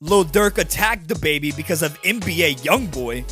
Lil Durk attacked DaBaby because of NBA YoungBoy.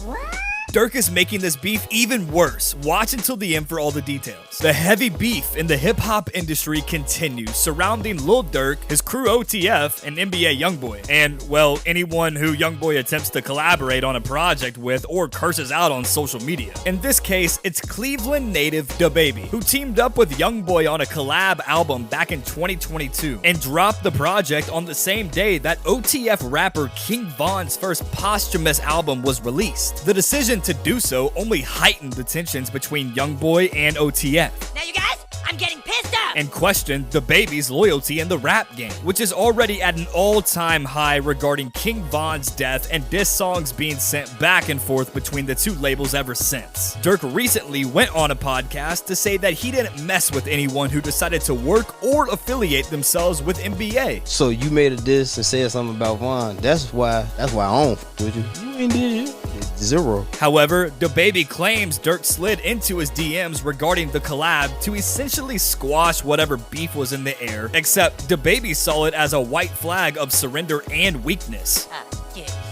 Durk is making this beef even worse. Watch until the end for all the details. The heavy beef in the hip-hop industry continues, surrounding Lil Durk, his crew OTF, and NBA YoungBoy. And, well, anyone who YoungBoy attempts to collaborate on a project with or curses out on social media. In this case, it's Cleveland native DaBaby, who teamed up with YoungBoy on a collab album back in 2022 and dropped the project on the same day that OTF rapper King Von's first posthumous album was released. The decision to do so only heightened the tensions between YoungBoy and OTF. Now you guys, I'm getting pissed off! And questioned DaBaby's loyalty in the rap game, which is already at an all-time high regarding King Von's death and diss songs being sent back and forth between the two labels ever since. Durk recently went on a podcast to say that he didn't mess with anyone who decided to work or affiliate themselves with NBA. So you made a diss and said something about Von. That's why I don't f with you. You ain't did shit. Zero. However, DaBaby claims Durk slid into his DMs regarding the collab to essentially squash whatever beef was in the air, except DaBaby saw it as a white flag of surrender and weakness.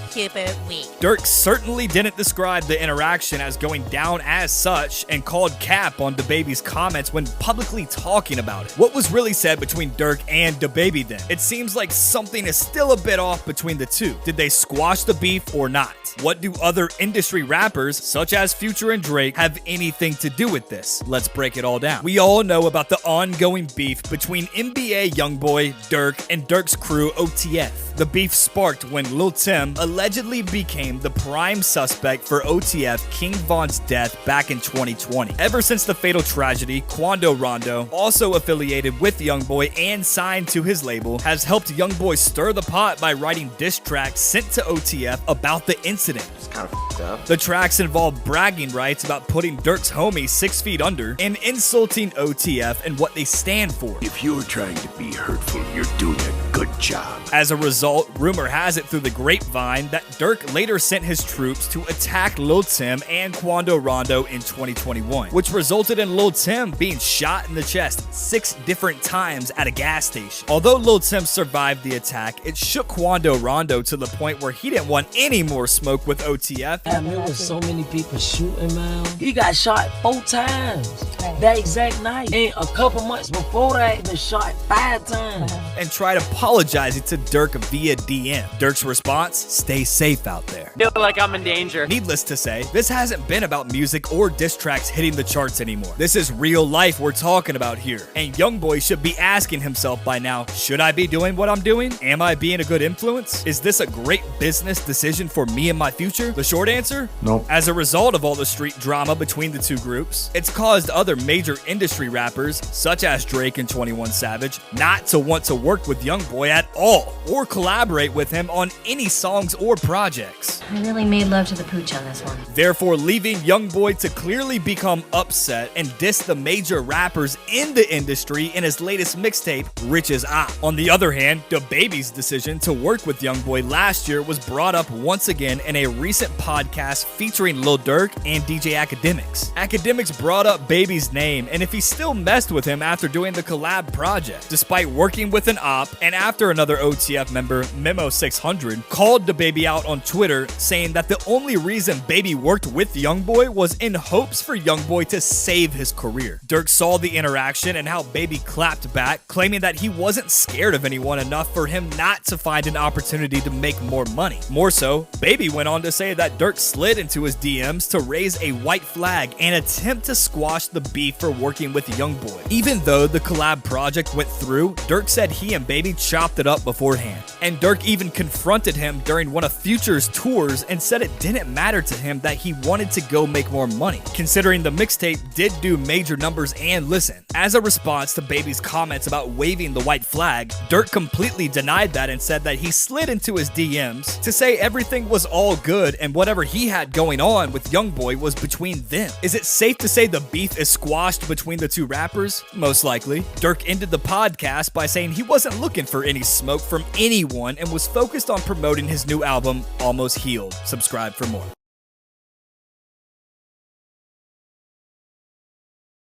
Super weak. Durk certainly didn't describe the interaction as going down as such and called cap on DaBaby's comments when publicly talking about it. What was really said between Durk and DaBaby then? It seems like something is still a bit off between the two. Did they squash the beef or not? What do other industry rappers, such as Future and Drake, have anything to do with this? Let's break it all down. We all know about the ongoing beef between NBA YoungBoy, Durk, and Durk's crew OTF. The beef sparked when Lil Tim allegedly became the prime suspect for OTF King Von's death back in 2020. Ever since the fatal tragedy, Quando Rondo, also affiliated with YoungBoy and signed to his label, has helped YoungBoy stir the pot by writing diss tracks sent to OTF about the incident. It's kind of f***ed up. The tracks involve bragging rights about putting Durk's homie 6 feet under and insulting OTF and what they stand for. If you're trying to be hurtful, you're doing a good job. As a result, rumor has it through the grapevine that Durk later sent his troops to attack Lil Tim and Quando Rondo in 2021, which resulted in Lil Tim being shot in the chest 6 different times at a gas station. Although Lil Tim survived the attack, it shook Quando Rondo to the point where he didn't want any more smoke with OTF. I remember so many people shooting, man. He got shot 4 times that exact night. And a couple months before that, he been shot 5 times. And tried apologizing to Durk via DM. Durk's response, stay safe out there. Feel like I'm in danger. Needless to say, this hasn't been about music or diss tracks hitting the charts anymore. This is real life we're talking about here. And YoungBoy should be asking himself by now, should I be doing what I'm doing? Am I being a good influence? Is this a great business decision for me and my future? The short answer? Nope. As a result of all the street drama between the two groups, it's caused other major industry rappers, such as Drake and 21 Savage, not to want to work with YoungBoy at all, or collaborate with him on any songs or projects. I really made love to the pooch on this one. Therefore, leaving YoungBoy to clearly become upset and diss the major rappers in the industry in his latest mixtape, Rich as I. On the other hand, DaBaby's decision to work with YoungBoy last year was brought up once again in a recent podcast featuring Lil Durk and DJ Academics. Academics brought up Baby's name and if he still messed with him after doing the collab project, despite working with an op, and after another OTF member, Memo600, called DaBaby out on Twitter saying that the only reason Baby worked with YoungBoy was in hopes for YoungBoy to save his career. Durk saw the interaction and how Baby clapped back, claiming that he wasn't scared of anyone enough for him not to find an opportunity to make more money. More so, Baby went on to say that Durk slid into his DMs to raise a white flag and attempt to squash the beef for working with YoungBoy. Even though the collab project went through, Durk said he and Baby chopped it up beforehand. And Durk even confronted him during one of Future's tours and said it didn't matter to him that he wanted to go make more money, considering the mixtape did do major numbers and listen. As a response to Baby's comments about waving the white flag, Durk completely denied that and said that he slid into his DMs to say everything was all good and whatever he had going on with YoungBoy was between them. Is it safe to say the beef is squashed between the two rappers? Most likely. Durk ended the podcast by saying he wasn't looking for any smoke from anyone and was focused on promoting his new album, Almost Healed. Subscribe for more.